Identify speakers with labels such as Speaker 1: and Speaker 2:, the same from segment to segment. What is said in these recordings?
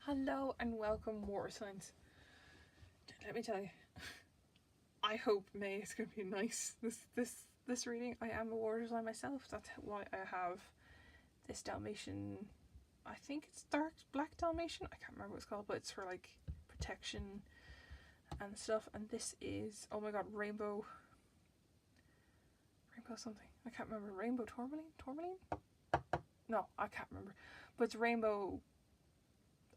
Speaker 1: Hello and welcome, water signs. Let me tell you, I hope May is going to be nice. This reading. I am a water sign myself. That's why I have this Dalmatian. I think it's dark black Dalmatian. I can't remember what it's called, but it's for like protection and stuff. And this is, oh my god, rainbow something. I can't remember. Rainbow tourmaline. No, I can't remember. But it's rainbow.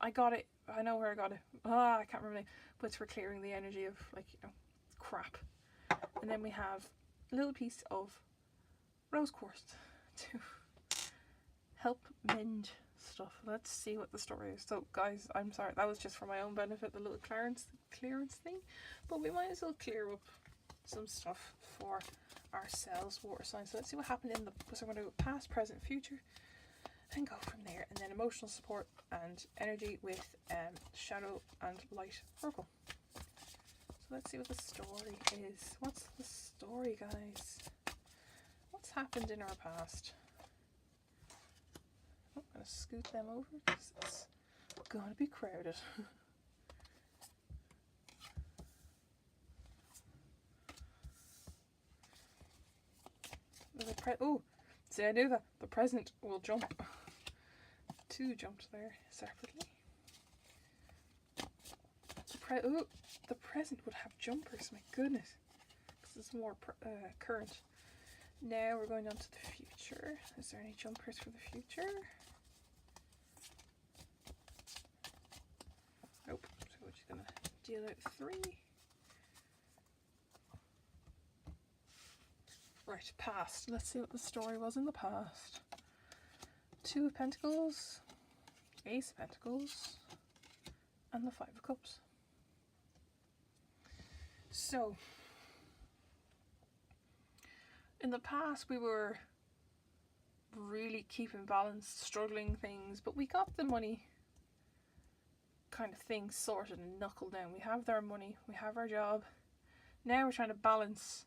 Speaker 1: I got it. I know where I got it. I can't remember the name. But it's for clearing the energy of, like, crap. And then we have a little piece of rose quartz to help mend stuff. Let's see what the story is. So, guys, I'm sorry. That was just for my own benefit, the little clearance thing. But we might as well clear up some stuff for ourselves, water signs. So let's see what happened in the... So we're going to go past, present, future. And go from there. And then emotional support and energy with shadow and light oracle. So let's see what the story is. What's the story, guys? What's happened in our past? I'm going to scoot them over because it's going to be crowded. Oh, see, I knew that. The present will jump. Two jumped there separately. The present would have jumpers, my goodness. Because it's more current. Now we're going on to the future. Is there any jumpers for the future? Nope. So we're just going to deal out 3. Right, past. Let's see what the story was in the past. 2 of Pentacles, Ace of Pentacles, and the 5 of Cups. So, in the past we were really keeping balance, struggling things, but we got the money kind of things sorted and knuckled down. We have our money, we have our job. Now we're trying to balance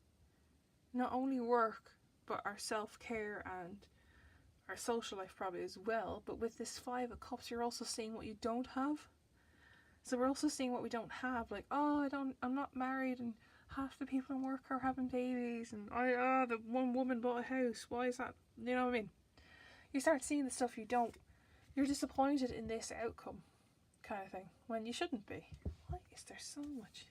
Speaker 1: not only work, but our self-care and our social life probably as well. But with this 5 of Cups, you're also seeing what you don't have. So we're also seeing what we don't have, like, oh, I'm not married, and half the people in work are having babies, and the one woman bought a house. Why is that? You know what I mean? You start seeing the stuff you don't. You're disappointed in this outcome, kind of thing, when you shouldn't be. Why is there so much?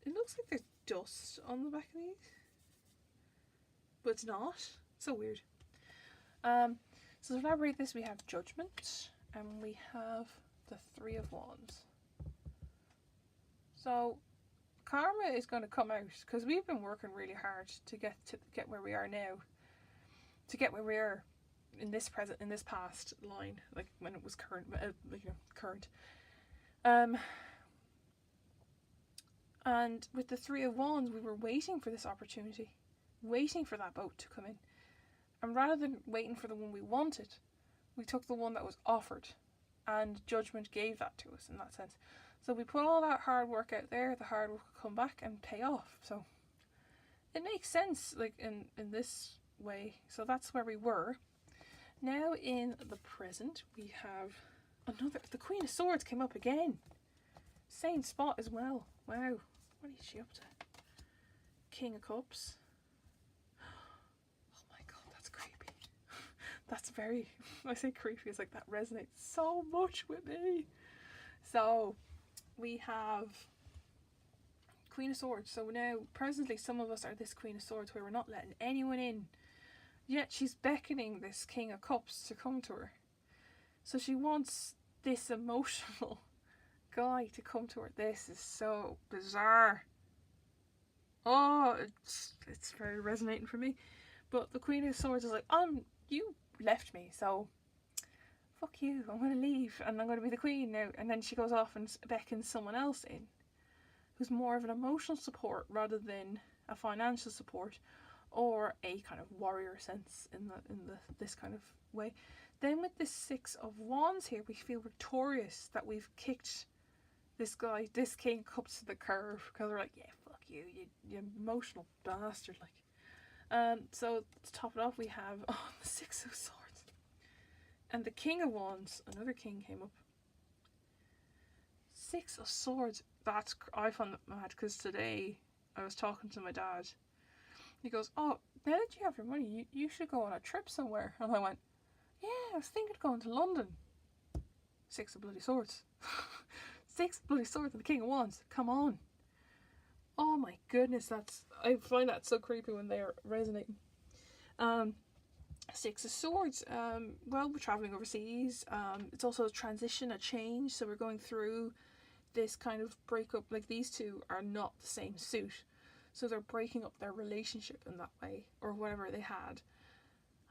Speaker 1: It looks like there's dust on the back of these, but it's not. So weird. So to elaborate this, we have Judgment, and we have the 3 of Wands. So karma is going to come out because we've been working really hard to get where we are now, to get where we are in this past line, like when it was current, current. And with the 3 of Wands, we were waiting for this opportunity, waiting for that boat to come in. And rather than waiting for the one we wanted, we took the one that was offered, and Judgment gave that to us in that sense. So we put all that hard work out there, the hard work will come back and pay off. So it makes sense, like in this way. So that's where we were. Now in the present, we have the Queen of Swords came up again. Same spot as well. Wow. What is she up to? King of Cups. That's very, I say creepy, it's like that resonates so much with me. So we have Queen of Swords. So now presently some of us are this Queen of Swords where we're not letting anyone in, yet she's beckoning this King of Cups to come to her. So she wants this emotional guy to come to her. This is so bizarre. Oh, it's very resonating for me. But the Queen of Swords is like, you left me, so fuck you, I'm going to leave and I'm going to be the queen now. And then she goes off and beckons someone else in who's more of an emotional support rather than a financial support or a kind of warrior sense in this kind of way. Then with this 6 of Wands here, we feel victorious that we've kicked this guy, this King of Cups, to the curb, because we're like, yeah, fuck you, you emotional bastard, like. So to top it off, we have the 6 of Swords and the King of Wands. Another king came up. Six of Swords. I found that mad because today I was talking to my dad. He goes, "Oh, now that you have your money, you should go on a trip somewhere." And I went, "Yeah, I was thinking of going to London." Six of bloody Swords. Six of bloody Swords and the King of Wands. Come on. Oh my goodness, I find that so creepy when they are resonating. Six of Swords. Well, we're traveling overseas. It's also a transition, a change. So we're going through this kind of breakup. Like, these two are not the same suit, so they're breaking up their relationship in that way, or whatever they had.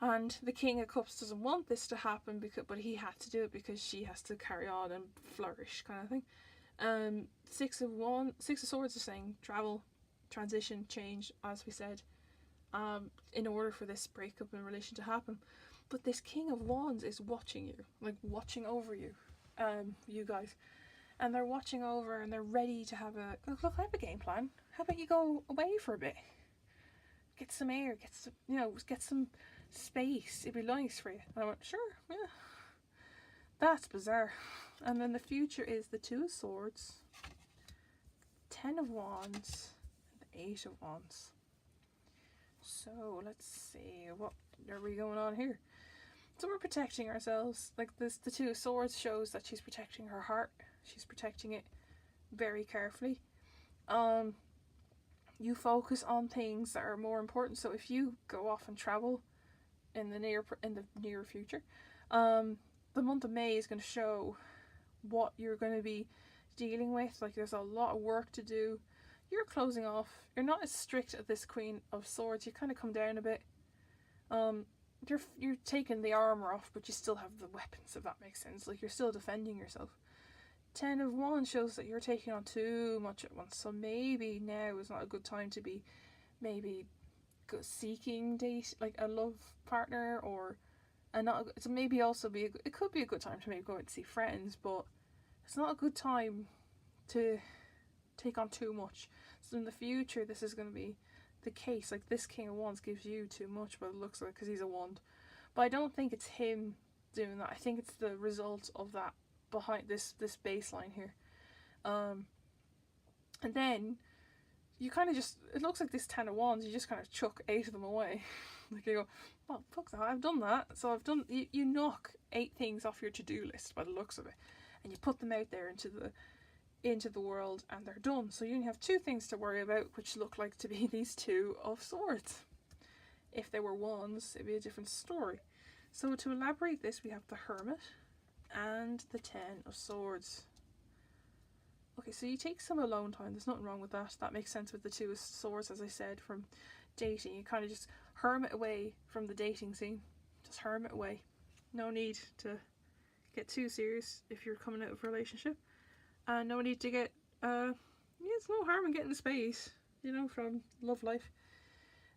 Speaker 1: And the King of Cups doesn't want this to happen, but he had to do it because she has to carry on and flourish, kind of thing. Six of Swords is saying travel, transition, change, as we said, in order for this breakup in relation to happen. But this King of Wands is watching you, like watching over you, you guys. And they're watching over and they're ready to have look, I have a game plan. How about you go away for a bit? Get some air, get some space. It'd be nice for you. And I went, sure, yeah. That's bizarre. And then the future is the Two of Swords, Ten of Wands, and the Eight of Wands. So let's see, what are we going on here? So we're protecting ourselves. Like this, the Two of Swords shows that she's protecting her heart. She's protecting it very carefully. You focus on things that are more important. So if you go off and travel in the near future, the month of May is going to show what you're going to be dealing with. Like, there's a lot of work to do. You're closing off. You're not as strict at this Queen of Swords. You kind of come down a bit. You're taking the armor off, but you still have the weapons, if that makes sense. Like, you're still defending yourself. Ten of Wands shows that you're taking on too much at once. So maybe now is not a good time to be seeking like a love partner, or it's maybe also it could be a good time to maybe go out and see friends, but it's not a good time to take on too much. So in the future, this is going to be the case. Like, this King of Wands gives you too much, but it looks like, because he's a wand. But I don't think it's him doing that. I think it's the result of that behind this baseline here. And then you kind of it looks like this Ten of Wands, you just kind of chuck 8 of them away. Like, you go, well, fuck that, I've done that. So you knock 8 things off your to-do list by the looks of it, and you put them out there into the world, and they're done. So you only have 2 things to worry about, which look like to be these Two of Swords. If they were Wands, it'd be a different story. So to elaborate this, we have the Hermit and the Ten of Swords. Okay, so you take some alone time. There's nothing wrong with that. That makes sense with the Two of Swords, as I said, from dating. You kind of just hermit away from the dating scene. Just hermit away. No need to get too serious if you're coming out of a relationship. And no need to get, it's no harm in getting space, from love life.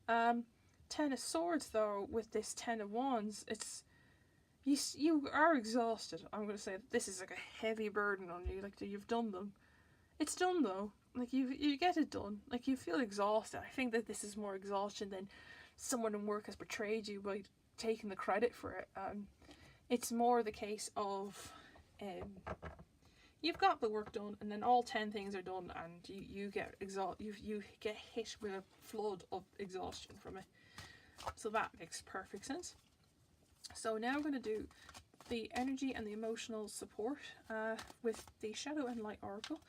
Speaker 1: Ten of Swords, though, with this Ten of Wands, it's, you are exhausted. I'm going to say that this is like a heavy burden on you. Like, you've done them. It's done, though. Like, you get it done. Like, you feel exhausted. I think that this is more exhaustion than someone in work has betrayed you by taking the credit for it. It's more the case of, you've got the work done, and then all 10 things are done, and you get you get hit with a flood of exhaustion from it. So that makes perfect sense. So now I'm going to do the energy and the emotional support with the Shadow and Light Oracle.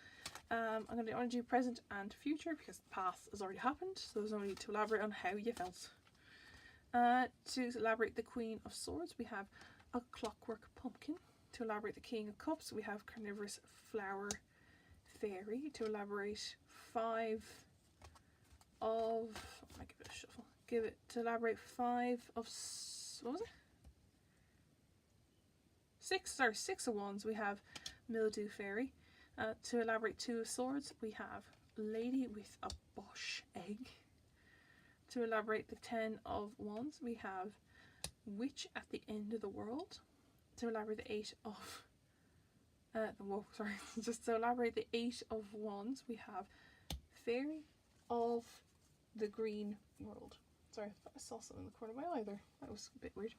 Speaker 1: I'm going to do present and future because the past has already happened, so there's no need to elaborate on how you felt. To elaborate the Queen of Swords, we have a Clockwork Pumpkin. To elaborate the King of Cups, we have Carnivorous Flower Fairy. To elaborate 5 of... I might give it a shuffle. To elaborate 5 of... What was it? 6 of Wands, we have Mildew Fairy. To elaborate 2 of Swords, we have Lady with a Bosch Egg. To elaborate the 10 of Wands, we have Witch at the End of the World. To elaborate the 8 of... Just to elaborate the 8 of Wands, we have Fairy of the Green World. Sorry, I thought I saw something in the corner of my eye there. That was a bit weird.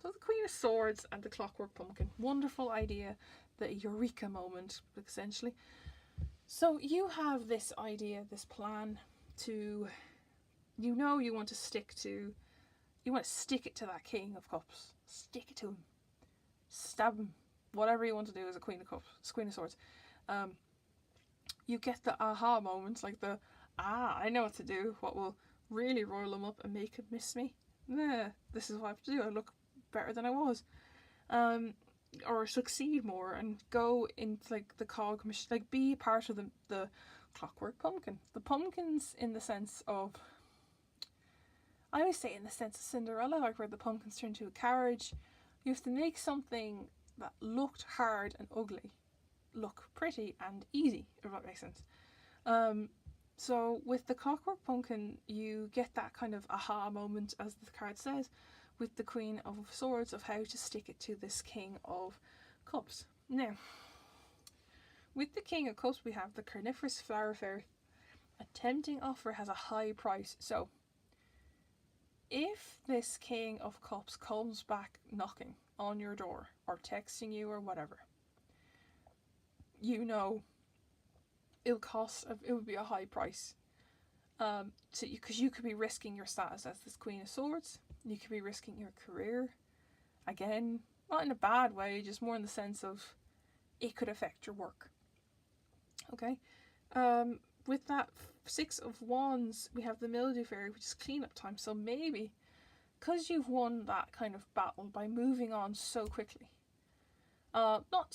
Speaker 1: So the Queen of Swords and the Clockwork Pumpkin. Wonderful idea. The eureka moment, essentially. So you have this idea, this plan to, you want to stick it to that King of Cups. Stick it to him. Stab him. Whatever you want to do as a Queen of Cups, Queen of Swords. You get the aha moments, like the, I know what to do, what will really roil him up and make him miss me. This is what I have to do. I look better than I was. Or succeed more and go into like the cog machine, like be part of the Clockwork Pumpkin. The pumpkins in the sense of, I always say in the sense of Cinderella, like where the pumpkins turn into a carriage. You have to make something that looked hard and ugly look pretty and easy, if that makes sense. So with the Clockwork Pumpkin, you get that kind of aha moment, as the card says, with the Queen of Swords, of how to stick it to this King of Cups. Now, with the King of Cups, we have the Carnivorous Flower Fairy. A tempting offer has a high price. So, if this King of Cups comes back knocking on your door, or texting you, or whatever, you know it would be a high price. Because you could be risking your status as this Queen of Swords. You could be risking your career. Again, not in a bad way, just more in the sense of it could affect your work. Okay? With that Six of Wands, we have the Mildew Fairy, which is cleanup time. So maybe, because you've won that kind of battle by moving on so quickly, not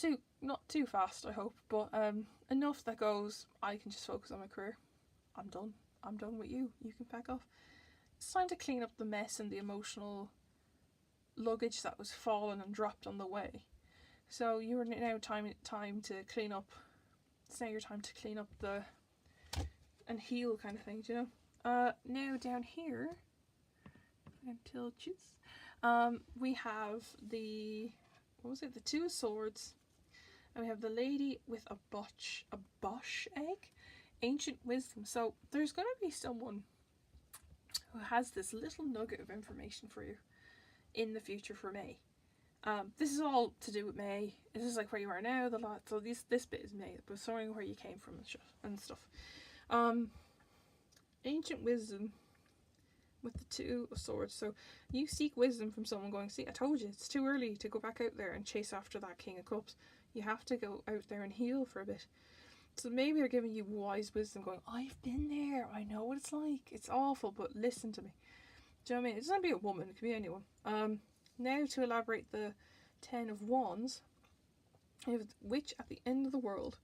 Speaker 1: too fast, I hope, but enough that goes, I can just focus on my career. I'm done with you. You can pack off. It's time to clean up the mess and the emotional luggage that was fallen and dropped on the way. So you are now time to clean up. It's now your time to clean up and heal, kind of thing, do you know? Now down here, until we have the Two of Swords, and we have the lady with a Bosch egg, Ancient Wisdom. So there's going to be someone who has this little nugget of information for you in the future for May. This is all to do with May. This is like where you are now, so this bit is May, but showing where you came from and stuff. Ancient Wisdom with the Two of Swords. So you seek wisdom from someone going, see, I told you, it's too early to go back out there and chase after that King of Cups. You have to go out there and heal for a bit. So maybe they're giving you wise wisdom going, I've been there, I know what it's like, it's awful, but listen to me. Do you know what I mean? It doesn't have to be a woman, it could be anyone. Now to elaborate the Ten of Wands, we have the Witch at the End of the World.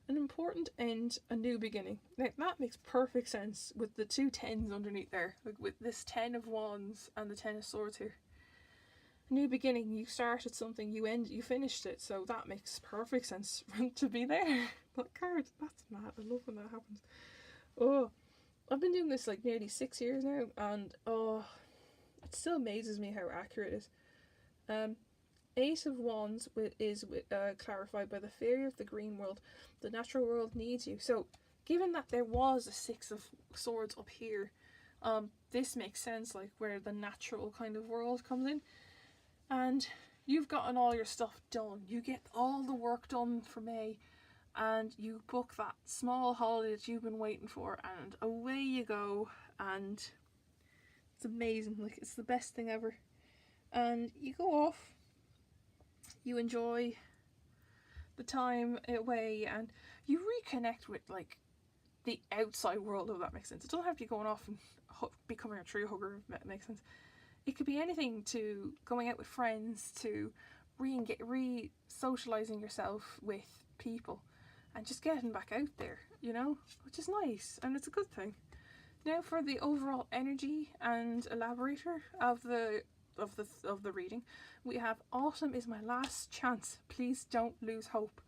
Speaker 1: An important end, a new beginning. Now that makes perfect sense with the two tens underneath there, like with this Ten of Wands and the Ten of Swords here. A new beginning, you started something, you finished it, so that makes perfect sense to be there. That card, that's mad, I love when that happens. Oh, I've been doing this like nearly 6 years now, and it still amazes me how accurate it is. Ace of Wands is clarified by the Fairy of the Green World. The natural world needs you. So, given that there was a Six of Swords up here, this makes sense, like where the natural kind of world comes in. And you've gotten all your stuff done. You get all the work done for May, and you book that small holiday that you've been waiting for, and away you go, and it's amazing. Like, it's the best thing ever. And you go off, you enjoy the time away, and you reconnect with like the outside world, if that makes sense. It doesn't have to be going off and becoming a tree hugger, if that makes sense. It could be anything, to going out with friends, to re-socialising yourself with people, and just getting back out there, you know, which is nice, and it's a good thing. Now for the overall energy and elaborator of the reading, we have Autumn is my last chance. Please don't lose hope.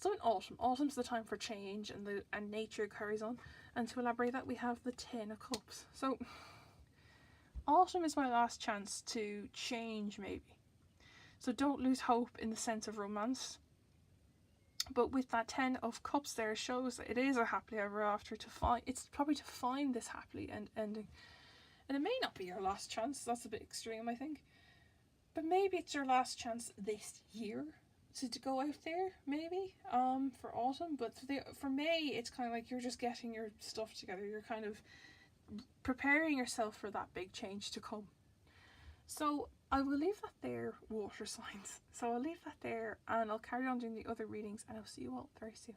Speaker 1: So in autumn's the time for change, and nature carries on. And to elaborate that, we have the Ten of Cups. So autumn is my last chance to change, maybe. So don't lose hope in the sense of romance. But with that Ten of Cups there, shows that it is a happily ever after. It's probably to find this happily ending. And it may not be your last chance. That's a bit extreme, I think. but maybe it's your last chance this year to go out there, maybe, for autumn. But for May, it's kind of like you're just getting your stuff together. You're kind of preparing yourself for that big change to come. So I will leave that there, water signs. So I'll leave that there, and I'll carry on doing the other readings, and I'll see you all very soon.